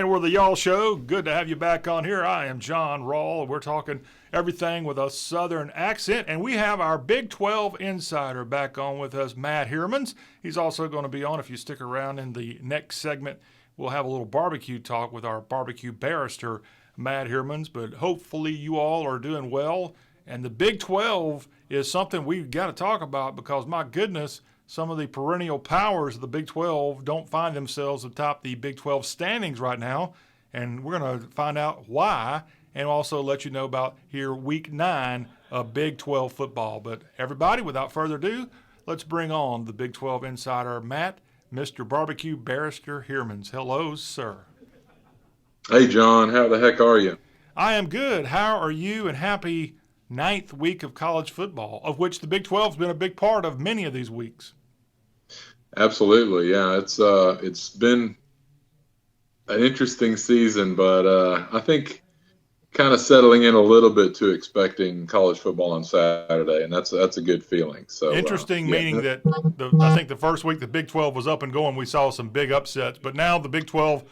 we're the Y'all Show. Good to have you back on here. I am John Rawl, and we're talking everything with a Southern accent. And we have our Big 12 insider back on with us, Matt Heermans. He's also going to be on if you stick around in the next segment. We'll have a little barbecue talk with our barbecue barrister, Matt Heermans. But hopefully you all are doing well. And the Big 12 is something we've got to talk about because, my goodness, some of the perennial powers of the Big 12 don't find themselves atop the Big 12 standings right now, and we're going to find out why and also let you know about here Week 9 of Big 12 football. But everybody, without further ado, let's bring on the Big 12 insider, Matt, Mr. Barbecue Barrister Heermans. Hello, sir. Hey, John. How the heck are you? I am good. How are you? And happy 9th week of college football, of which the Big 12 has been a big part of many of these weeks. Absolutely, yeah. It's been an interesting season, but I think kind of settling in a little bit to expecting college football on Saturday, and that's a good feeling. So interesting, meaning that I think the first week the Big 12 was up and going, we saw some big upsets, but now the Big 12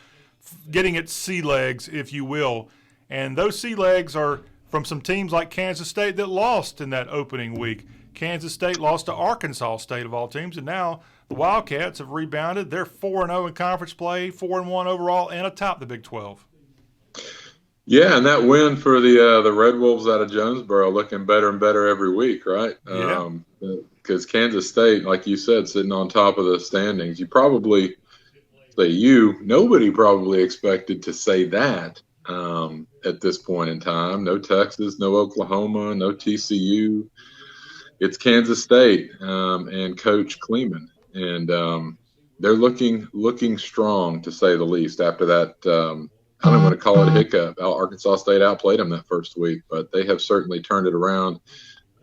getting its sea legs, if you will, and those sea legs are from some teams like Kansas State that lost in that opening week. Kansas State lost to Arkansas State of all teams, and now the Wildcats have rebounded. They're 4-0 in conference play, 4-1 overall, and atop the Big 12. Yeah, and that win for the Red Wolves out of Jonesboro looking better and better every week, right? Yeah. Because Kansas State, like you said, sitting on top of the standings. Nobody probably expected to say that at this point in time. No Texas, no Oklahoma, no TCU. It's Kansas State and Coach Kleeman. And they're looking strong, to say the least, after that. I don't want to call it a hiccup. Arkansas State outplayed them that first week, but they have certainly turned it around.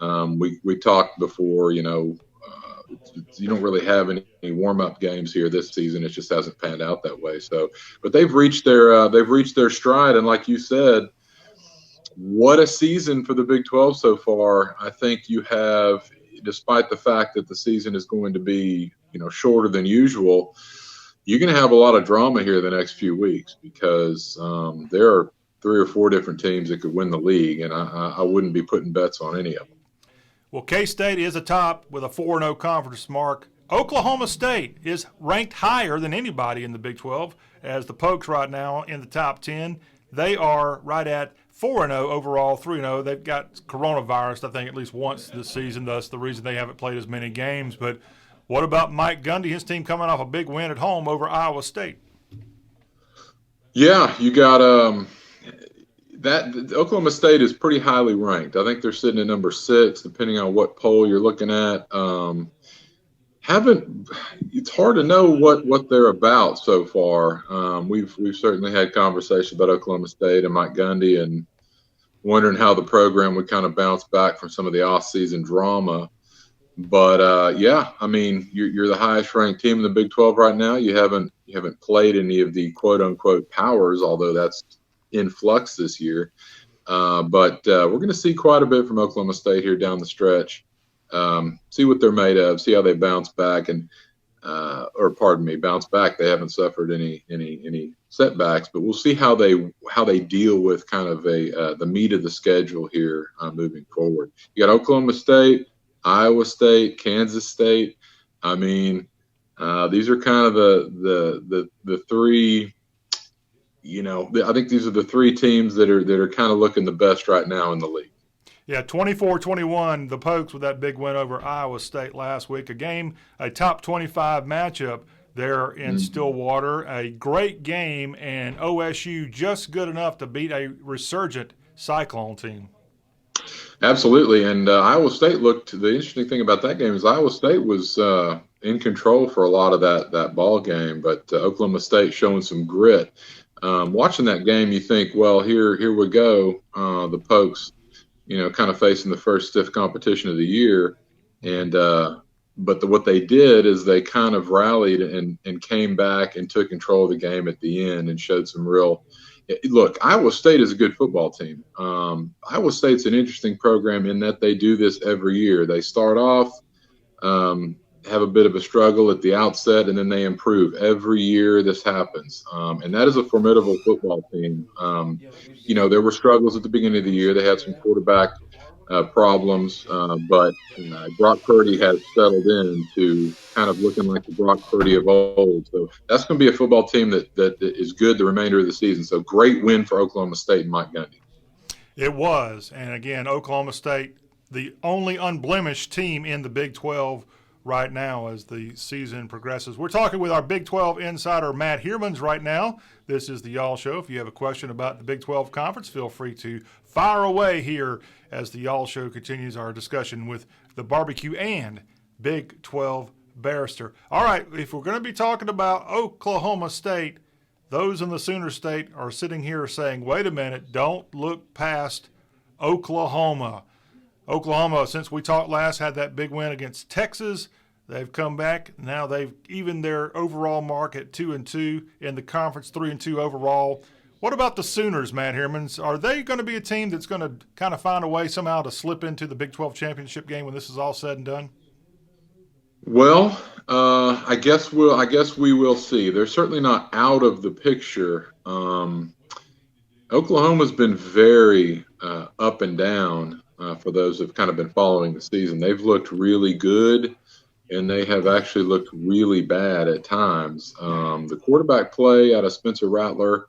We talked before, you don't really have any warm-up games here this season. It just hasn't panned out that way. So, but they've reached their stride, and like you said, what a season for the Big 12 so far. I think you have, despite the fact that the season is going to be, shorter than usual, you're going to have a lot of drama here the next few weeks because there are 3 or 4 different teams that could win the league, and I wouldn't be putting bets on any of them. Well, K-State is atop with a 4-0 conference mark. Oklahoma State is ranked higher than anybody in the Big 12 as the Pokes right now in the top 10. They are right at 4-0 overall, 3-0. They've got coronavirus, I think, at least once this season. That's the reason they haven't played as many games. But what about Mike Gundy, his team coming off a big win at home over Iowa State? Yeah, you got Oklahoma State is pretty highly ranked. I think they're sitting at number 6, depending on what poll you're looking at. It's hard to know what they're about so far. We've certainly had conversations about Oklahoma State and Mike Gundy and wondering how the program would kind of bounce back from some of the off-season drama. But you're the highest ranked team in the Big 12 right now. You haven't played any of the quote unquote powers, although that's in flux this year. But we're going to see quite a bit from Oklahoma State here down the stretch. See what they're made of, see how they bounce back bounce back. They haven't suffered any setbacks, but we'll see how they deal with kind of the meat of the schedule here moving forward. You got Oklahoma State, Iowa State, Kansas State. I mean, these are kind of the 3. I think these are the 3 teams that are kind of looking the best right now in the league. Yeah, 24-21, the Pokes with that big win over Iowa State last week. A top 25 matchup there in Stillwater. A great game, and OSU just good enough to beat a resurgent Cyclone team. Absolutely, and Iowa State the interesting thing about that game is Iowa State was in control for a lot of that ball game, but Oklahoma State showing some grit. Watching that game, you think, well, here we go, the Pokes, kind of facing the first stiff competition of the year. And but what they did is they kind of rallied and came back and took control of the game at the end and showed some real – look, Iowa State is a good football team. Iowa State's an interesting program in that they do this every year. They start off have a bit of a struggle at the outset, and then they improve. Every year this happens. And that is a formidable football team. There were struggles at the beginning of the year. They had some quarterback problems, but Brock Purdy has settled in to kind of looking like the Brock Purdy of old. So that's going to be a football team that is good the remainder of the season. So great win for Oklahoma State and Mike Gundy. It was. And again, Oklahoma State, the only unblemished team in the Big 12 right now as the season progresses. We're talking with our Big 12 insider, Matt Heermans, right now. This is the Y'all Show. If you have a question about the Big 12 Conference, feel free to fire away here as the Y'all Show continues our discussion with the barbecue and Big 12 barrister. All right, if we're going to be talking about Oklahoma State, those in the Sooner State are sitting here saying, wait a minute, don't look past Oklahoma. Oklahoma, since we talked last, had that big win against Texas. They've come back. Now they've evened their overall mark at 2-2 in the conference, 3-2 overall. What about the Sooners, Matt Heermans? Are they going to be a team that's going to kind of find a way somehow to slip into the Big 12 championship game when this is all said and done? Well, I guess we will see. They're certainly not out of the picture. Oklahoma's been very up and down for those who've kind of been following the season. They've looked really good, and they have actually looked really bad at times. The quarterback play out of Spencer Rattler,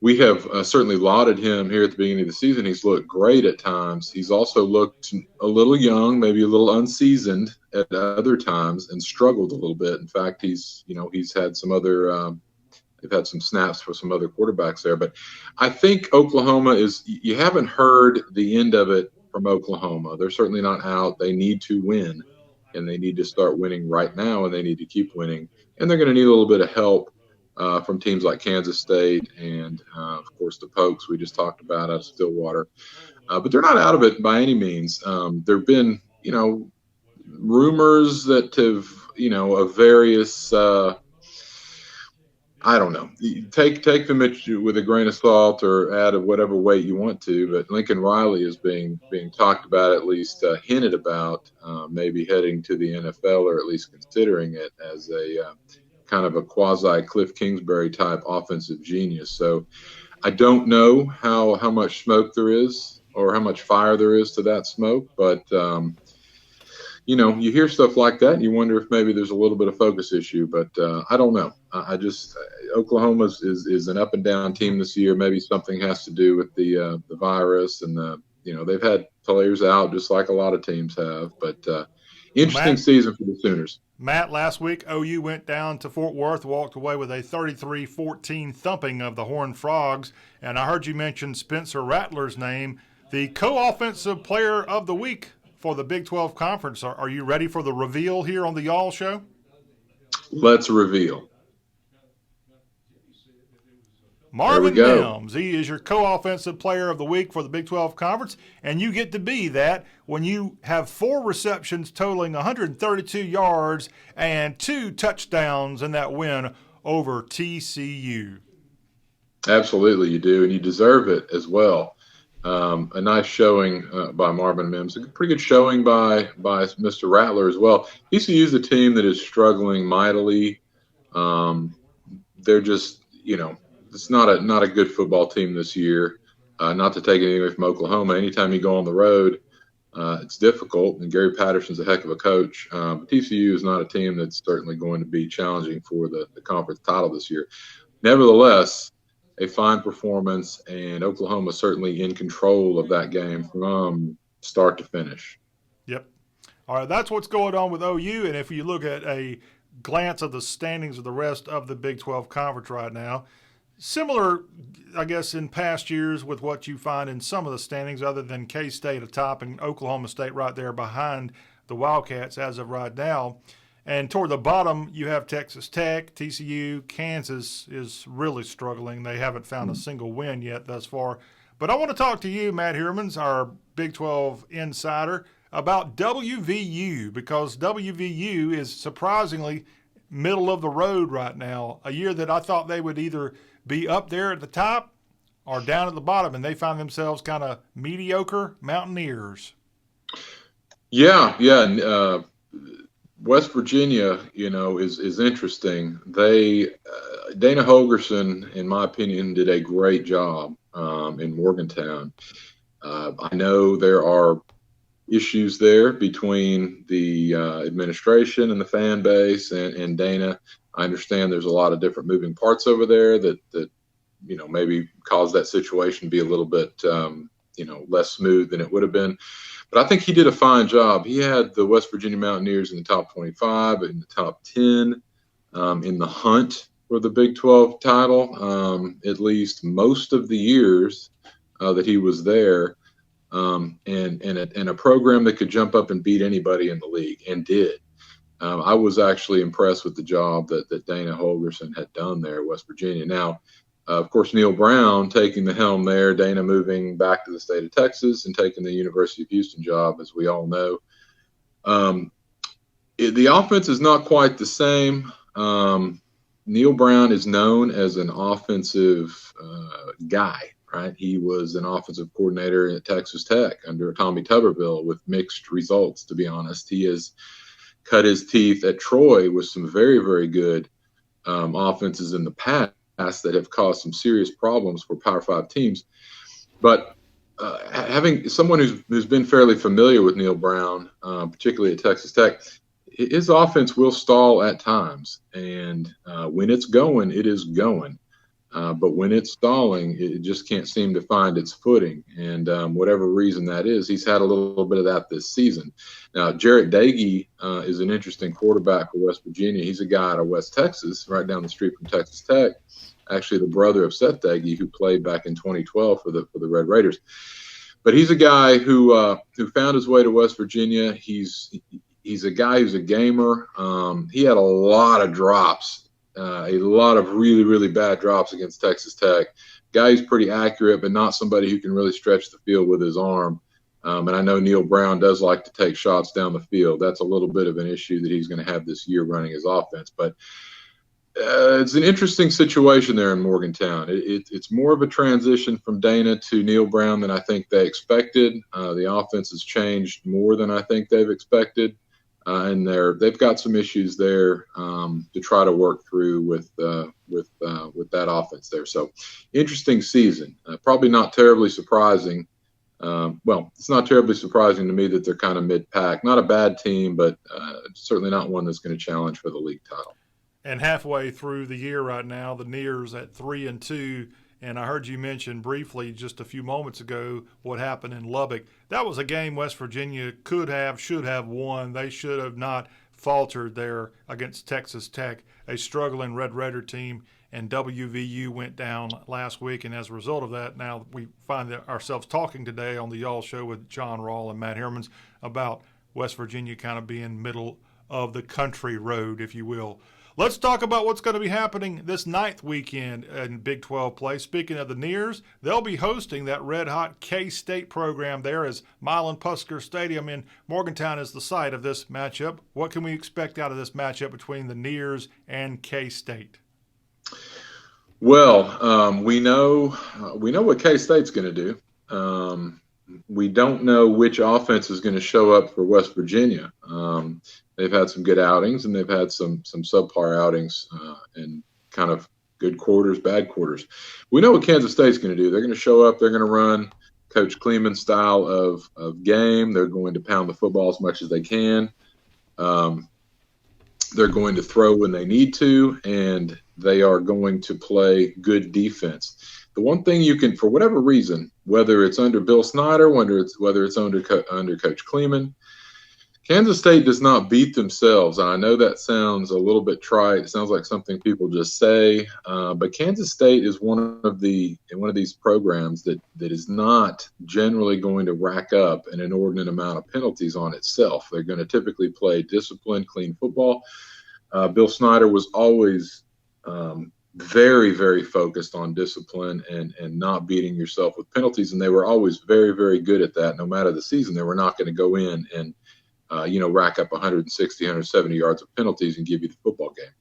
we have certainly lauded him here at the beginning of the season. He's looked great at times. He's also looked a little young, maybe a little unseasoned at other times, and struggled a little bit. In fact, he's had some other they've had some snaps for some other quarterbacks there. But I think Oklahoma you haven't heard the end of it from Oklahoma. They're certainly not out. They need to win, and they need to start winning right now, and they need to keep winning. And they're going to need a little bit of help from teams like Kansas State and, of course, the Pokes we just talked about out of Stillwater. But they're not out of it by any means. There have been, rumors that have, of various I don't know. Take them with a grain of salt or add whatever weight you want to. But Lincoln Riley is being talked about, at least hinted about, maybe heading to the NFL, or at least considering it as a kind of a quasi Cliff Kingsbury type offensive genius. So I don't know how much smoke there is or how much fire there is to that smoke, but you hear stuff like that and you wonder if maybe there's a little bit of focus issue, but I don't know. Oklahoma is an up and down team this year. Maybe something has to do with the virus, and they've had players out just like a lot of teams have, but interesting season for the Sooners. Matt, last week, OU went down to Fort Worth, walked away with a 33-14 thumping of the Horned Frogs. And I heard you mention Spencer Rattler's name, the co-offensive player of the week for the Big 12 Conference. Are you ready for the reveal here on the Y'all Show? Let's reveal. Marvin Mims, he is your co-offensive player of the week for the Big 12 Conference, and you get to be that when you have 4 receptions totaling 132 yards and 2 touchdowns in that win over TCU. Absolutely, you do, and you deserve it as well. A nice showing by Marvin Mims, a pretty good showing by Mr. Rattler as well. TCU is a team that is struggling mightily. They're just, it's not a good football team this year. Not to take anything away from Oklahoma. Anytime you go on the road, it's difficult, and Gary Patterson's a heck of a coach. But TCU is not a team that's certainly going to be challenging for the conference title this year. Nevertheless, a fine performance, and Oklahoma certainly in control of that game from start to finish. Yep. All right, that's what's going on with OU, and if you look at a glance of the standings of the rest of the Big 12 Conference right now, similar, I guess, in past years with what you find in some of the standings, other than K-State atop and Oklahoma State right there behind the Wildcats as of right now. And toward the bottom, you have Texas Tech, TCU, Kansas is really struggling. They haven't found a single win yet thus far. But I want to talk to you, Matt Heermans, our Big 12 insider, about WVU, because WVU is surprisingly middle of the road right now, a year that I thought they would either be up there at the top or down at the bottom, and they find themselves kind of mediocre Mountaineers. Yeah. West Virginia, is interesting. Dana Holgerson, in my opinion, did a great job in Morgantown. I know there are issues there between the administration and the fan base and Dana. I understand there's a lot of different moving parts over there that maybe caused that situation to be a little bit less smooth than it would have been. But I think he did a fine job. He had the West Virginia Mountaineers in the top 25, in the top 10, in the hunt for the Big 12 title, at least most of the years that he was there, and a program that could jump up and beat anybody in the league, and did. I was actually impressed with the job that Dana Holgerson had done there at West Virginia. Now, of course, Neil Brown taking the helm there, Dana moving back to the state of Texas and taking the University of Houston job, as we all know. The offense is not quite the same. Neil Brown is known as an offensive guy, right? He was an offensive coordinator at Texas Tech under Tommy Tuberville with mixed results, to be honest. He has cut his teeth at Troy with some very, very good offenses in the past that have caused some serious problems for Power 5 teams. But having someone who's been fairly familiar with Neil Brown, particularly at Texas Tech, his offense will stall at times. And when it's going, it is going. But when it's stalling, it just can't seem to find its footing. And whatever reason that is, he's had a little bit of that this season. Now, Jarrett Dagey is an interesting quarterback for West Virginia. He's a guy out of West Texas, right down the street from Texas Tech. Actually, the brother of Seth Dagey, who played back in 2012 for the Red Raiders. But he's a guy who found his way to West Virginia. He's a guy who's a gamer. He had a lot of drops, a lot of really, really bad drops against Texas Tech. Guy who's pretty accurate, but not somebody who can really stretch the field with his arm. And I know Neil Brown does like to take shots down the field. That's a little bit of an issue that he's going to have this year running his offense. But it's an interesting situation there in Morgantown. It's more of a transition from Dana to Neil Brown than I think they expected. The offense has changed more than I think they've expected, and they've got some issues there to try to work through with that offense there. So, interesting season. Probably not terribly surprising. Well, it's not terribly surprising to me that they're kind of mid-pack. Not a bad team, but certainly not one that's going to challenge for the league title. And halfway through the year right now, the Nears at 3-2. And I heard you mention briefly just a few moments ago what happened in Lubbock. That was a game West Virginia should have won. They should have not faltered there against Texas Tech, a struggling Red Raider team. And WVU went down last week. And as a result of that, now we find ourselves talking today on the Y'all Show with John Rawl and Matt Heermans about West Virginia kind of being middle of the country road, if you will. Let's talk about what's going to be happening this 9th weekend in Big 12 play. Speaking of the Nears, they'll be hosting that red-hot K-State program there as Milan Pusker Stadium in Morgantown is the site of this matchup. What can we expect out of this matchup between the Nears and K-State? Well, we know what K-State's going to do. We don't know which offense is going to show up for West Virginia. They've had some good outings, and they've had some subpar outings and kind of good quarters, bad quarters. We know what Kansas State's going to do. They're going to show up. They're going to run Coach Kleeman's style of game. They're going to pound the football as much as they can. They're going to throw when they need to, and they are going to play good defense. The one thing you can, for whatever reason, whether it's under Bill Snyder, whether it's under Coach Kleeman, Kansas State does not beat themselves. I know that sounds a little bit trite. It sounds like something people just say, but Kansas State is one of these programs that is not generally going to rack up an inordinate amount of penalties on itself. They're going to typically play disciplined, clean football. Bill Snyder was always very, very focused on discipline and not beating yourself with penalties, and they were always very, very good at that. No matter the season, they were not going to go in and rack up 160, 170 yards of penalties and give you the football game.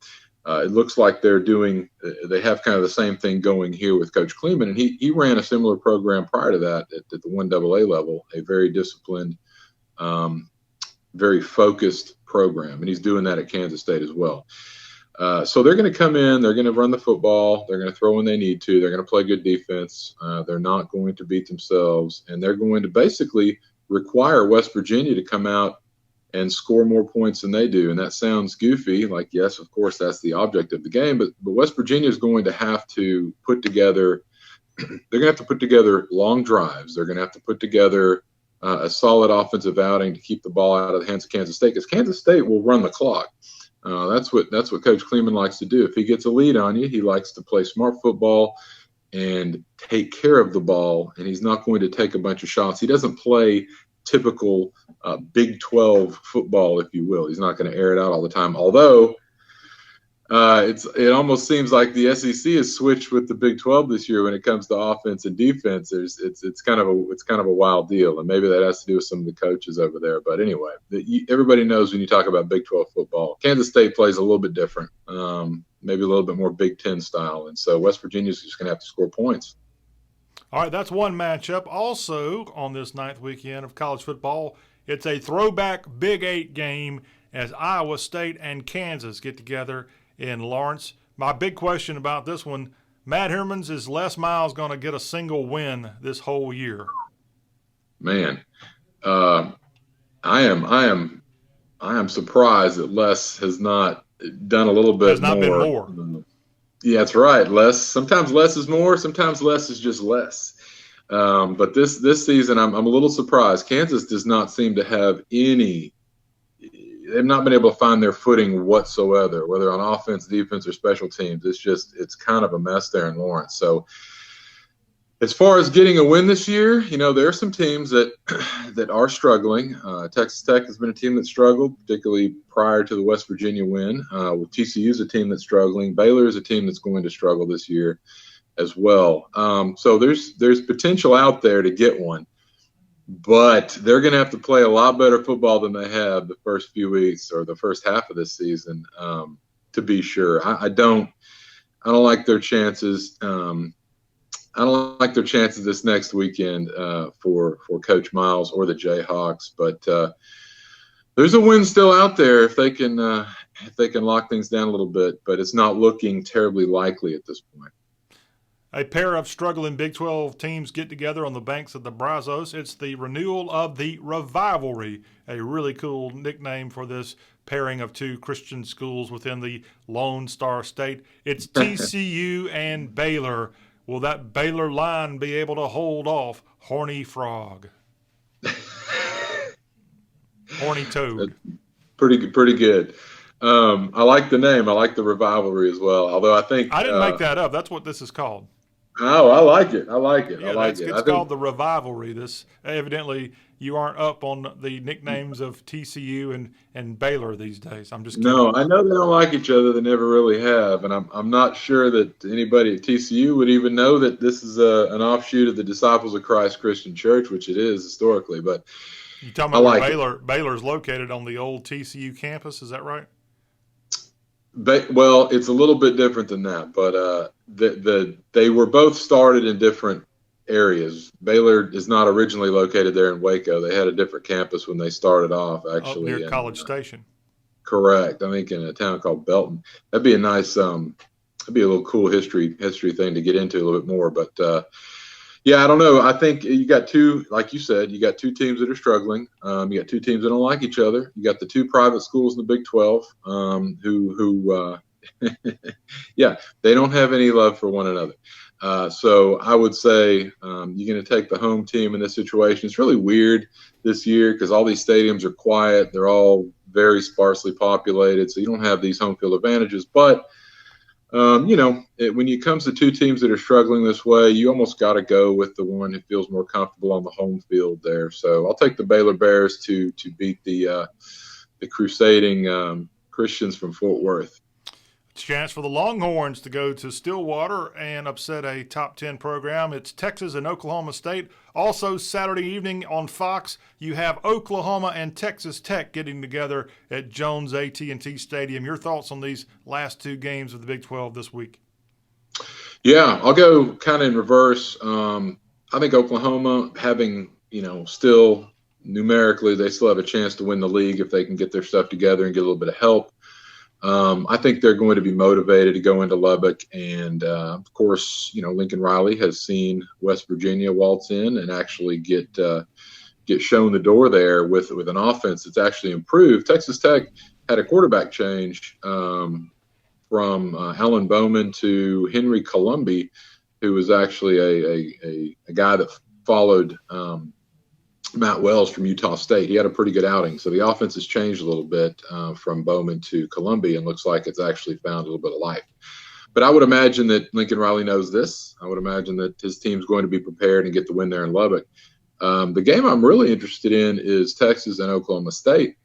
It looks like they have kind of the same thing going here with Coach Kleeman, and he ran a similar program prior to that at the 1AA level, a very disciplined, very focused program, and he's doing that at Kansas State as well. So they're going to come in, they're going to run the football, they're going to throw when they need to, they're going to play good defense, they're not going to beat themselves, and they're going to basically require West Virginia to come out and score more points than they do. And that sounds goofy, like, yes, of course, that's the object of the game, but West Virginia is going to have to put together – they're going to have to put together long drives. They're going to have to put together a solid offensive outing to keep the ball out of the hands of Kansas State, because Kansas State will run the clock. That's what Coach Kleeman likes to do. If he gets a lead on you, he likes to play smart football and take care of the ball, and he's not going to take a bunch of shots. He doesn't play typical Big 12 football, if you will. He's not going to air it out all the time, although it almost seems like the SEC has switched with the Big 12 this year when it comes to offense and defense. It's kind of a wild deal, and maybe that has to do with some of the coaches over there. But anyway, everybody knows when you talk about Big 12 football, Kansas State plays a little bit different, maybe a little bit more Big 10 style, and so West Virginia's just going to have to score points. All right, that's one matchup. Also on this 9th weekend of college football, it's a throwback Big 8 game as Iowa State and Kansas get together in Lawrence. My big question about this one, Matt Heermans, is Les Miles going to get a single win this whole year? Man, I am surprised that Les has not done a little bit more. Has not been more. Yeah, that's right. Sometimes less is more. Sometimes less is just less. But this season, I'm a little surprised. Kansas does not seem to have any. They've not been able to find their footing whatsoever, whether on offense, defense, or special teams. It's kind of a mess there in Lawrence. So as far as getting a win this year, there are some teams that are struggling. Texas Tech has been a team that struggled, particularly prior to the West Virginia win. With TCU is a team that's struggling. Baylor is a team that's going to struggle this year as well. So there's potential out there to get one. But they're going to have to play a lot better football than they have the first few weeks or the first half of this season, to be sure. I don't like their chances. I don't like their chances this next weekend for Coach Miles or the Jayhawks. But there's a win still out there if they can lock things down a little bit. But it's not looking terribly likely at this point. A pair of struggling Big 12 teams get together on the banks of the Brazos. It's the renewal of the Revivalry, a really cool nickname for this pairing of two Christian schools within the Lone Star State. It's TCU and Baylor. Will that Baylor line be able to hold off Horny Frog? Horny Toad. Pretty good. I like the name. I like the Revivalry as well. Although I think I didn't make that up. That's what this is called. Oh, I like it. Yeah, it's called the Revivalry. This evidently you aren't up on the nicknames of TCU and Baylor these days. I'm just kidding. No, I know they don't like each other. They never really have, and I'm not sure that anybody at TCU would even know that this is an offshoot of the Disciples of Christ Christian Church, which it is historically. But you're talking about Baylor. Baylor's located on the old TCU campus. Is that right? Well, it's a little bit different than that, but they were both started in different areas. Baylor is not originally located there in Waco. They had a different campus when they started off, actually. Near College Station. Correct. I think in a town called Belton. That'd be a nice, that'd be a little cool history thing to get into a little bit more. But yeah, I don't know. I think you got two, like you said, you got two teams that are struggling. You got two teams that don't like each other. You got the two private schools in the Big 12 who yeah, they don't have any love for one another. So I would say you're going to take the home team in this situation. It's really weird this year because all these stadiums are quiet. They're all very sparsely populated, so you don't have these home field advantages. But when it comes to two teams that are struggling this way, you almost got to go with the one who feels more comfortable on the home field there. So I'll take the Baylor Bears to beat the crusading Christians from Fort Worth. It's a chance for the Longhorns to go to Stillwater and upset a top 10 program. It's Texas and Oklahoma State. Also Saturday evening on Fox, you have Oklahoma and Texas Tech getting together at Jones AT&T Stadium. Your thoughts on these last two games of the Big 12 this week? Yeah, I'll go kind of in reverse. I think Oklahoma having, still numerically, they still have a chance to win the league if they can get their stuff together and get a little bit of help. I think they're going to be motivated to go into Lubbock. And, of course, Lincoln Riley has seen West Virginia waltz in and actually get shown the door there with an offense that's actually improved. Texas Tech had a quarterback change from Alan Bowman to Henry Columbi, who was actually a guy that followed Matt Wells from Utah State. He had a pretty good outing. So the offense has changed a little bit from Bowman to Columbi, and looks like it's actually found a little bit of life. But I would imagine that Lincoln Riley knows this. I would imagine that his team's going to be prepared and get the win there in Lubbock. The game I'm really interested in is Texas and Oklahoma State.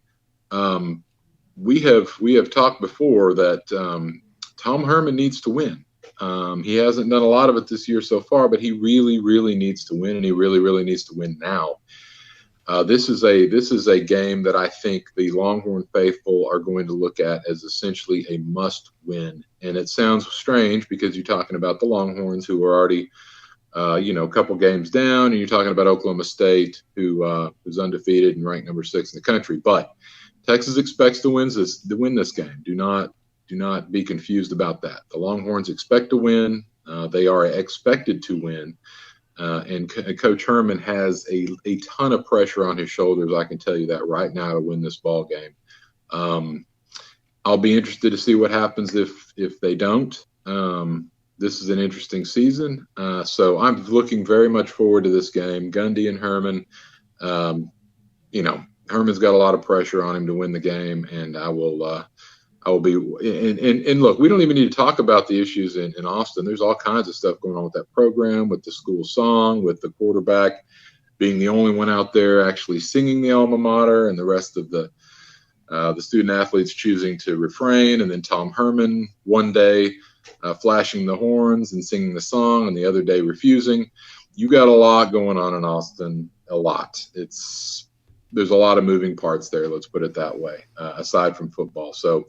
We have talked before that Tom Herman needs to win. He hasn't done a lot of it this year so far, but he really, really needs to win, and he really, really needs to win now. This is a game that I think the Longhorn faithful are going to look at as essentially a must-win. And it sounds strange because you're talking about the Longhorns, who are already, a couple games down, and you're talking about Oklahoma State, who's undefeated and ranked number 6 in the country. But Texas expects to win this game. Do not be confused about that. The Longhorns expect to win. They are expected to win. And Coach Herman has a ton of pressure on his shoulders, I can tell you that right now, to win this ball game. I'll be interested to see what happens if they don't. This is an interesting season. So I'm looking very much forward to this game. Gundy and Herman, Herman's got a lot of pressure on him to win the game, and I will be and look, we don't even need to talk about the issues in Austin. There's all kinds of stuff going on with that program, with the school song, with the quarterback being the only one out there actually singing the alma mater, and the rest of the student athletes choosing to refrain, and then Tom Herman one day flashing the horns and singing the song, and the other day refusing. You got a lot going on in Austin, a lot. There's a lot of moving parts there, let's put it that way, aside from football. So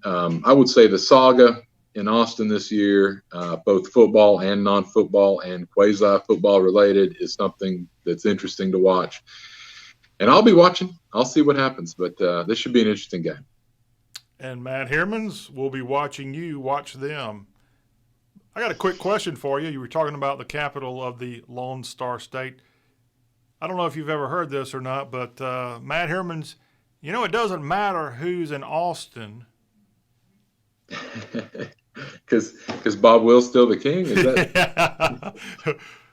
I would say the saga in Austin this year, both football and non-football and quasi-football related, is something that's interesting to watch. And I'll be watching. I'll see what happens. But this should be an interesting game. And Matt Heermans will be watching you watch them. I got a quick question for you. You were talking about the capital of the Lone Star State. I don't know if you've ever heard this or not, but Matt Heermans, it doesn't matter who's in Austin. Because Bob Will's still the king? Is that?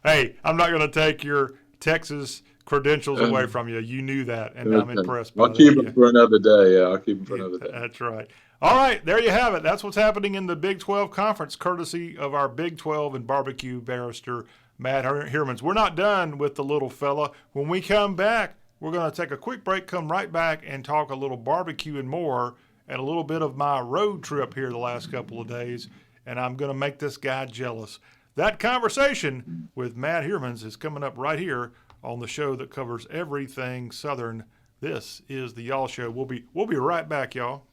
Hey, I'm not going to take your Texas credentials away from you. You knew that, and I'm impressed by that. I'll keep it for another day. Yeah, I'll keep it for another day. That's right. All right, there you have it. That's what's happening in the Big 12 Conference, courtesy of our Big 12 and barbecue barrister, Matt Heermans. We're not done with the little fella. When we come back, we're going to take a quick break, come right back, and talk a little barbecue and more, and a little bit of my road trip here the last couple of days, and I'm going to make this guy jealous. That conversation with Matt Heermans is coming up right here on the show that covers everything Southern. This is the Y'all Show. We'll be right back, y'all.